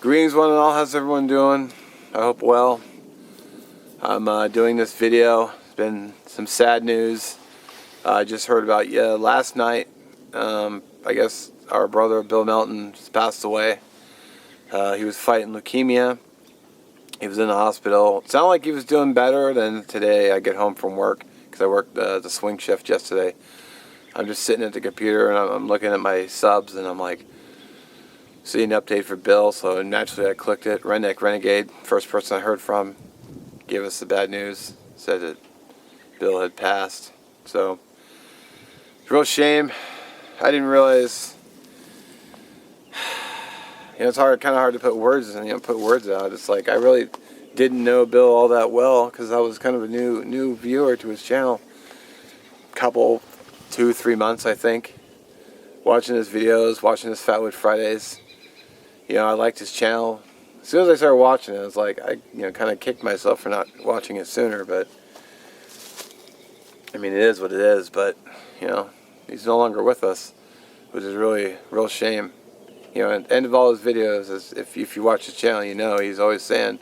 Greetings one and all, how's everyone doing? I hope well. I'm doing this video. It's been some sad news. I just heard about last night. I guess our brother Bill Melton just passed away. He was fighting leukemia. He was in the hospital. It sounded like he was doing better than today. I get home from work because I worked the swing shift yesterday. I'm just sitting at the computer and I'm looking at my subs and I'm like, see an update for Bill, so naturally I clicked it. Redneck Renegade, first person I heard from, gave us the bad news, said that Bill had passed. So, it's a real shame. I didn't realize, it's kind of hard to put words out. It's like I really didn't know Bill all that well because I was kind of a new viewer to his channel. Couple, 2-3 months I think, watching his videos, watching his Fatwood Fridays. I liked his channel. As soon as I started watching it, I was like, I kind of kicked myself for not watching it sooner, but I mean, it is what it is, but he's no longer with us, which is really a real shame. At the end of all his videos, is if you watch his channel, he's always saying,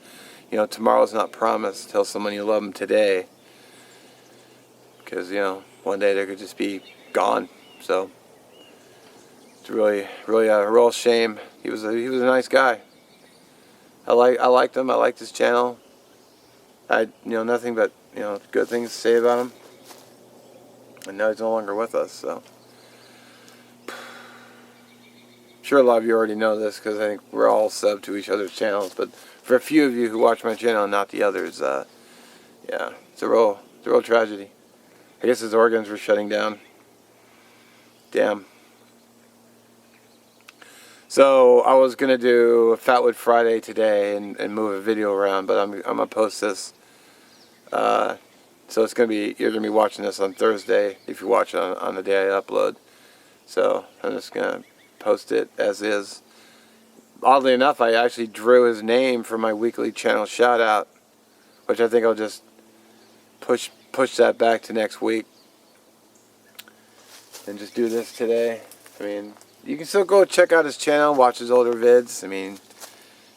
tomorrow's not promised. Tell someone you love them today, because one day they could just be gone. So it's really a real shame. He was a nice guy. I liked him. I liked his channel. I had nothing but good things to say about him. And now he's no longer with us. So I'm sure a lot of you already know this because I think we're all sub to each other's channels. But for a few of you who watch my channel and not the others, yeah, it's a real tragedy. I guess his organs were shutting down. Damn. So I was gonna do a Fatwood Friday today and move a video around, but I'm gonna post this. So it's gonna be, you're gonna be watching this on Thursday if you watch it on the day I upload. So I'm just gonna post it as is. Oddly enough, I actually drew his name for my weekly channel shout out, which I think I'll just push that back to next week and just do this today. I mean, you can still go check out his channel, watch his older vids. I mean,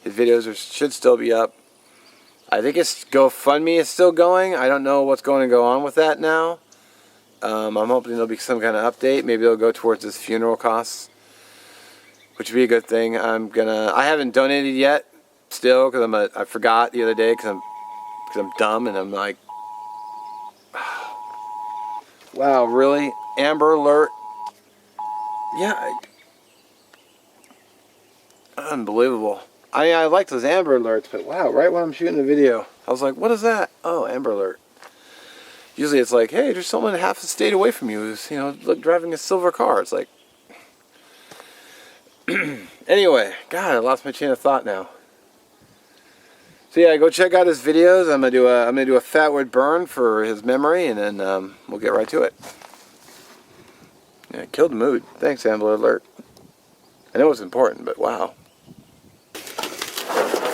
his videos should still be up. I think his GoFundMe is still going. I don't know what's going to go on with that now. I'm hoping there'll be some kind of update. Maybe it'll go towards his funeral costs, which would be a good thing. I haven't donated yet, still, because I forgot the other day because I'm dumb and I'm like, wow, really? Amber Alert? Yeah. Unbelievable. I like those Amber Alerts, but wow, right when I'm shooting the video, I was like, what is that? Oh, Amber Alert. Usually it's like, hey, there's someone half a state away from you who's, driving a silver car. It's like, anyway, God, I lost my chain of thought now. So yeah, go check out his videos. I'm gonna do a Fatwood burn for his memory, and then we'll get right to it. Yeah, killed the mood. Thanks, Amber Alert. I know it's important, but wow.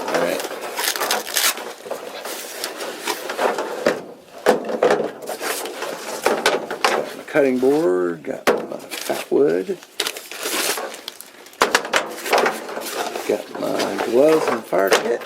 Alright. Got my cutting board, got my Fatwood, got my gloves and fire kit.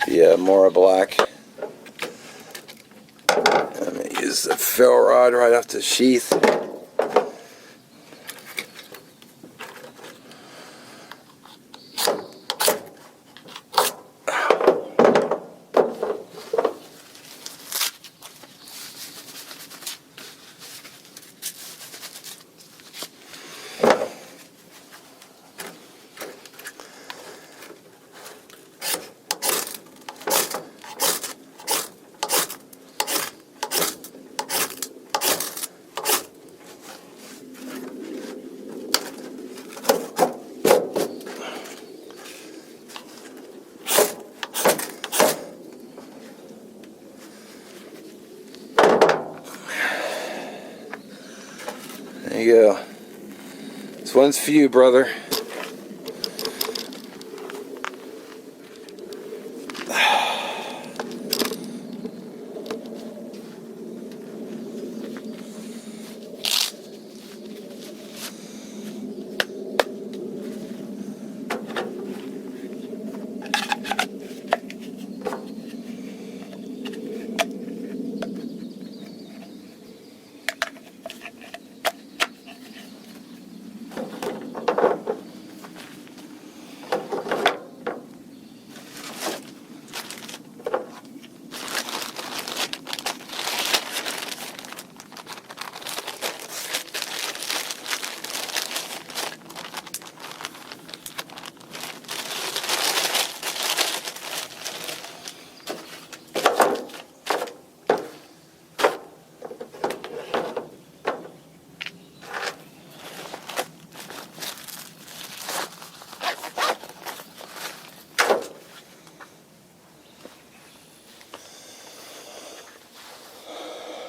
The Mora Black. I'm going to use the fill rod right off the sheath. you go. This one's for you, brother.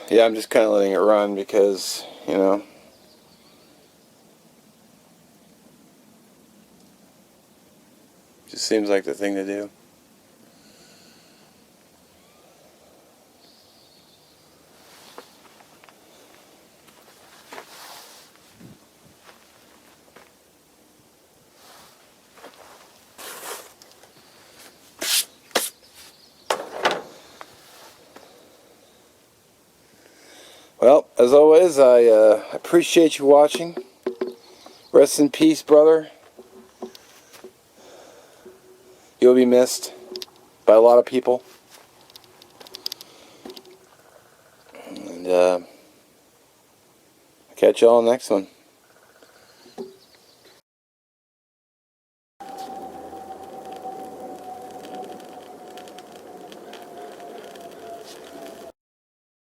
Yeah, I'm just kind of letting it run because, you know, just seems like the thing to do. Well, as always, I appreciate you watching. Rest in peace, brother. You'll be missed by a lot of people. And I'll catch y'all on the next one.